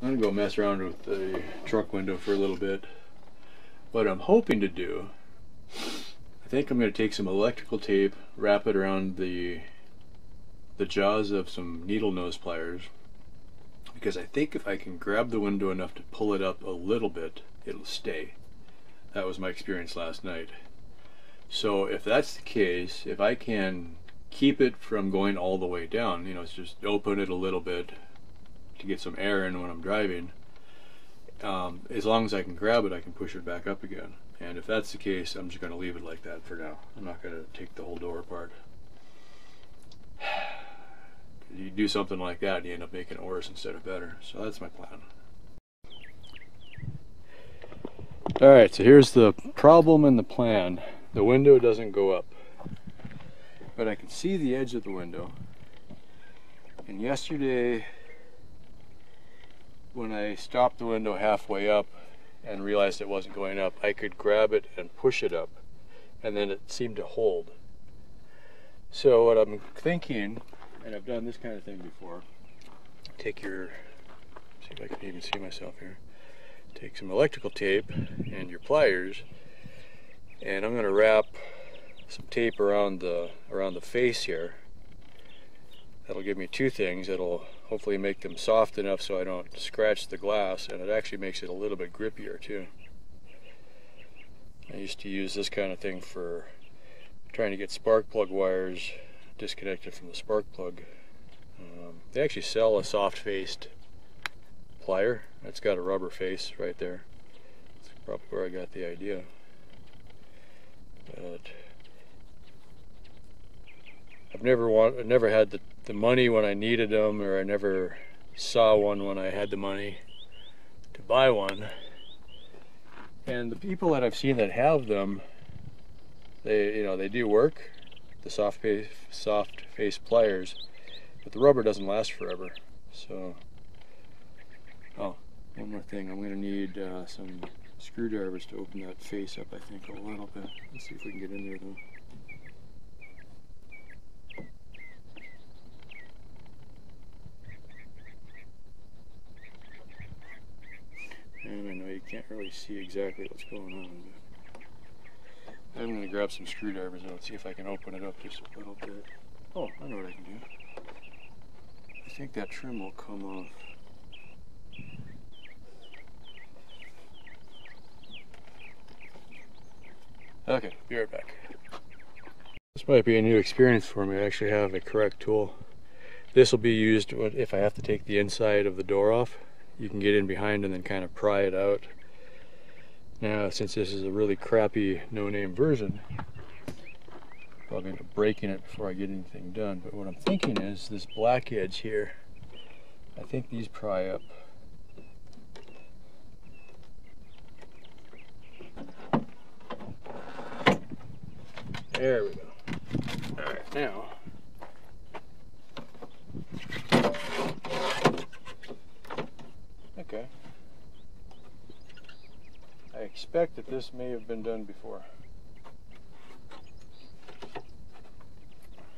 I'm gonna go mess around with the truck window for a little bit. What I'm hoping to do, I think I'm gonna take some electrical tape, wrap it around the jaws of some needle nose pliers, because I think if I can grab the window enough to pull it up a little bit, it'll stay. That was my experience last night. So if that's the case, if I can keep it from going all the way down, you know, it's just open it a little bit to get some air in when I'm driving, as long as I can grab it, I can push it back up again. And if that's the case, I'm just going to leave it like that for now. I'm not going to take the whole door apart. You do something like that, you end up making it worse instead of better. So that's my plan. Alright, so here's the problem and the plan. The window doesn't go up, but I can see the edge of the window. And yesterday, when I stopped the window halfway up and realized it wasn't going up, I could grab it and push it up, and then it seemed to hold. So what I'm thinking, and I've done this kind of thing before, take your, see if I can even see myself here, take some electrical tape and your pliers, and I'm going to wrap some tape around the face here. That'll give me two things. It'll hopefully make them soft enough so I don't scratch the glass, and it actually makes it a little bit grippier too. I used to use this kind of thing for trying to get spark plug wires disconnected from the spark plug. They actually sell a soft-faced plier. It's got a rubber face right there. That's probably where I got the idea. But I've never had the money when I needed them, or I never saw one when I had the money to buy one. And the people that I've seen that have them, they do work, the soft face pliers, but the rubber doesn't last forever. So, oh, one more thing, I'm going to need some screwdrivers to open that face up, I think, a little bit. Let's see if we can get in there though. And I know you can't really see exactly what's going on, but I'm going to grab some screwdrivers and see if I can open it up just a little bit. Oh, I know what I can do. I think that trim will come off. Okay, be right back. This might be a new experience for me. I actually have a correct tool. This will be used if I have to take the inside of the door off. You can get in behind and then kind of pry it out. Now, since this is a really crappy no-name version, I'm probably end up breaking it before I get anything done. But what I'm thinking is this black edge here, I think these pry up. There we go. Alright, now okay. I expect that this may have been done before.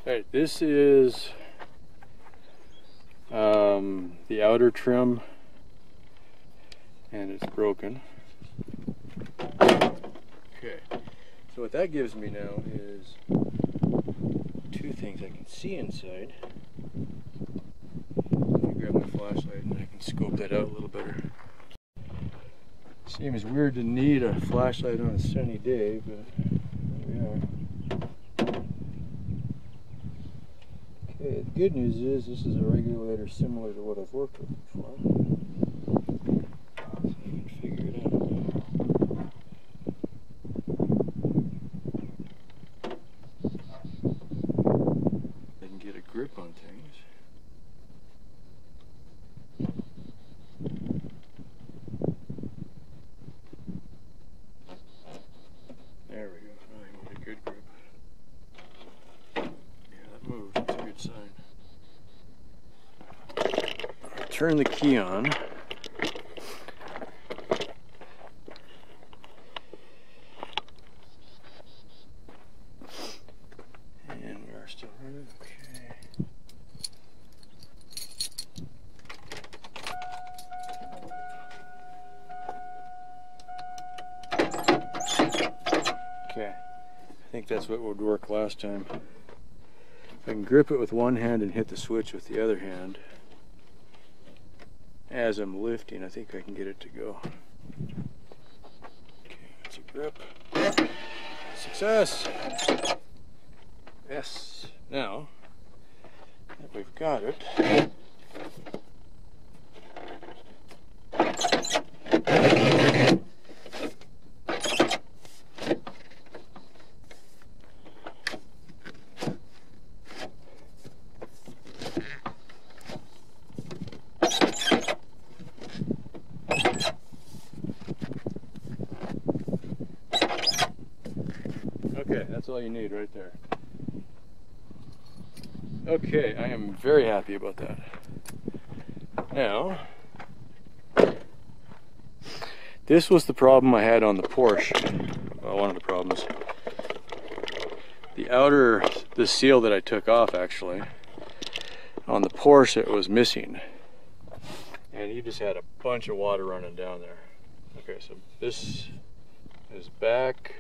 Alright, this is the outer trim, and it's broken. Okay, so what that gives me now is two things. I can see inside. Let me grab my flashlight and I can scope that out a little better. Seems weird to need a flashlight on a sunny day, but here we are. Okay, the good news is this is a regulator similar to what I've worked with before. So you can figure it out. I can get a grip on things. There we go. Now I want a good grip. Yeah, that moved. That's a good sign. Turn the key on. And we are still running. Okay. that's what would work last time. If I can grip it with one hand and hit the switch with the other hand as I'm lifting, I think I can get it to go. Okay, that's a grip. Success! Yes. Now that we've got it, okay, that's all you need right there. Okay, I am very happy about that. Now, this was the problem I had on the Porsche. Well, one of the problems. The seal that I took off, actually, on the Porsche, it was missing. And you just had a bunch of water running down there. Okay, so this is back.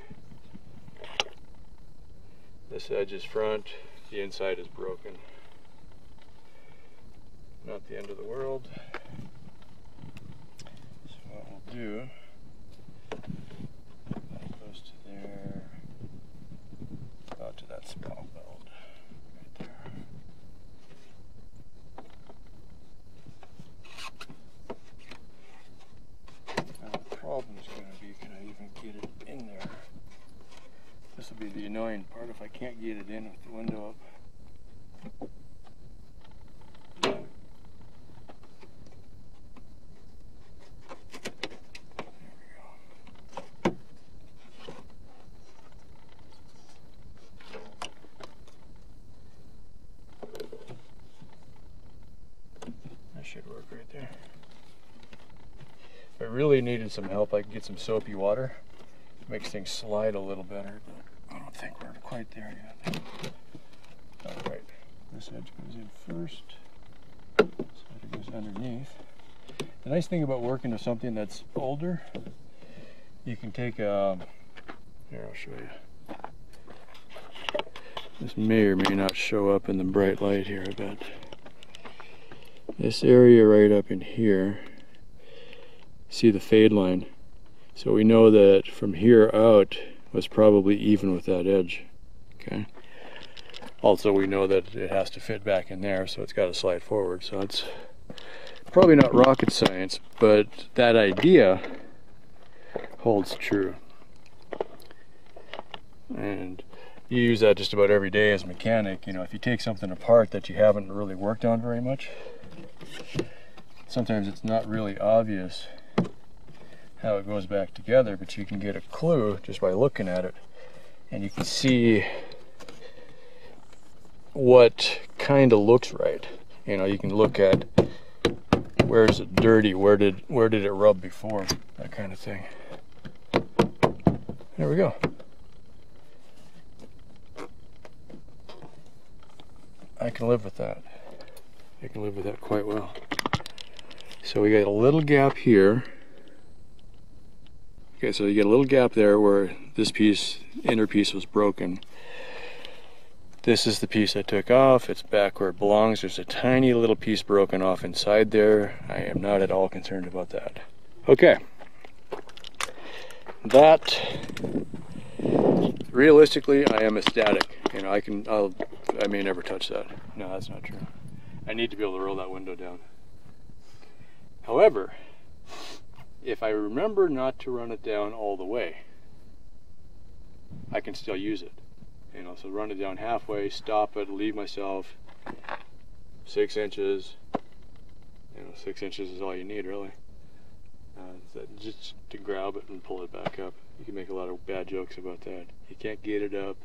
This edge is front. The inside is broken. Not the end of the world. So what we'll do, that goes to there, about to that small weld right there. Now the problem's going to be, can I even get it in there? This will be the annoying part if I can't get it in with the window up. That should work right there. If I really needed some help, I could get some soapy water. Makes things slide a little better, but I don't think we're quite there yet. Alright, this edge goes in first, this edge goes underneath. The nice thing about working with something that's older, you can take a, here I'll show you. This may or may not show up in the bright light here, I bet. This area right up in here, see the fade line? So we know that from here out was probably even with that edge, okay? Also we know that it has to fit back in there, so it's got to slide forward. So it's probably not rocket science, but that idea holds true. And you use that just about every day as a mechanic. You know, if you take something apart that you haven't really worked on very much, sometimes it's not really obvious how it goes back together, but you can get a clue just by looking at it, and you can see what kind of looks right. You know, you can look at where's it dirty, where did it rub before, that kind of thing. There we go. I can live with that. I can live with that quite well. So we got a little gap here. Okay, so you get a little gap there where this piece, inner piece, was broken. This is the piece I took off. It's back where it belongs. There's a tiny little piece broken off inside there. I am not at all concerned about that. Okay. That, realistically, I am ecstatic. You know, I may never touch that. No, that's not true. I need to be able to roll that window down. However, if I remember not to run it down all the way, I can still use it. You know, so run it down halfway, stop it, leave myself 6 inches. You know, 6 inches is all you need, really. Just to grab it and pull it back up. You can make a lot of bad jokes about that. You can't get it up.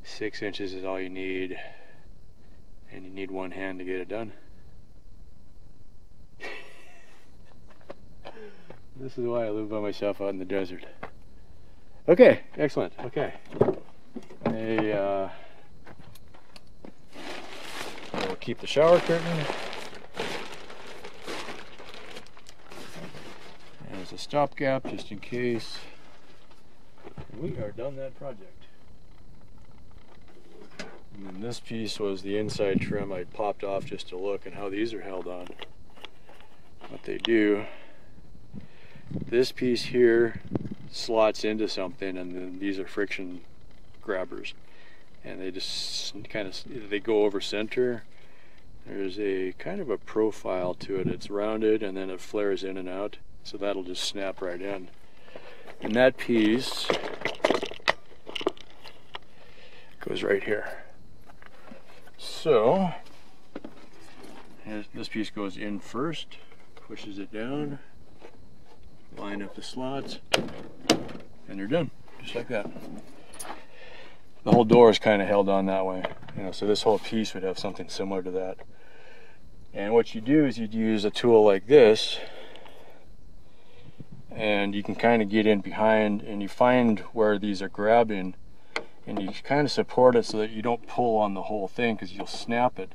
6 inches is all you need, and you need one hand to get it done. This is why I live by myself out in the desert. Okay, excellent. Okay. I will keep the shower curtain as a stopgap just in case. We are done that project. And then this piece was the inside trim I popped off just to look at how these are held on. What they do, this piece here slots into something, and then these are friction grabbers, and they just kind of, they go over center. There's a kind of a profile to it. It's rounded and then it flares in and out, so that'll just snap right in. And that piece goes right here. So this piece goes in first, pushes it down, line up the slots, and you're done, just like that. The whole door is kind of held on that way, you know, so this whole piece would have something similar to that. And what you do is you'd use a tool like this, and you can kind of get in behind, and you find where these are grabbing, and you kind of support it so that you don't pull on the whole thing, because you'll snap it.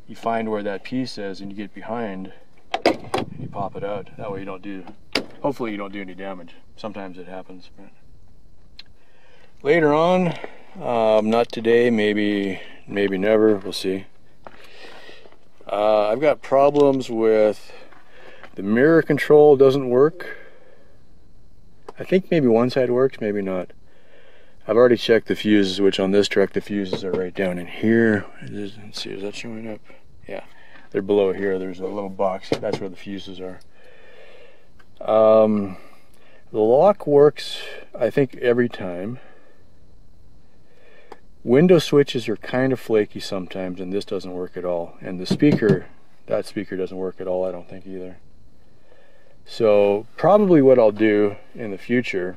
You find where that piece is, and you get behind, and you pop it out. That way you don't do, hopefully you don't do any damage. Sometimes it happens. But later on, not today, maybe never, we'll see. I've got problems with the mirror control, doesn't work. I think maybe one side works, maybe not. I've already checked the fuses, which on this truck the fuses are right down in here. Let's see, is that showing up? Yeah, they're below here. There's a little box, that's where the fuses are. The lock works, I think, every time. Window switches are kind of flaky sometimes, and this doesn't work at all. And the speaker, that speaker doesn't work at all, I don't think either. So probably what I'll do in the future,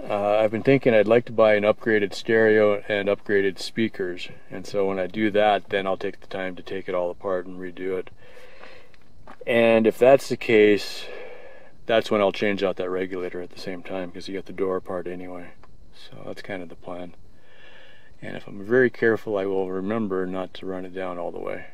I've been thinking I'd like to buy an upgraded stereo and upgraded speakers. And so when I do that, then I'll take the time to take it all apart and redo it. And if that's the case, that's when I'll change out that regulator at the same time, because you got the door apart anyway. So that's kind of the plan. And if I'm very careful, I will remember not to run it down all the way.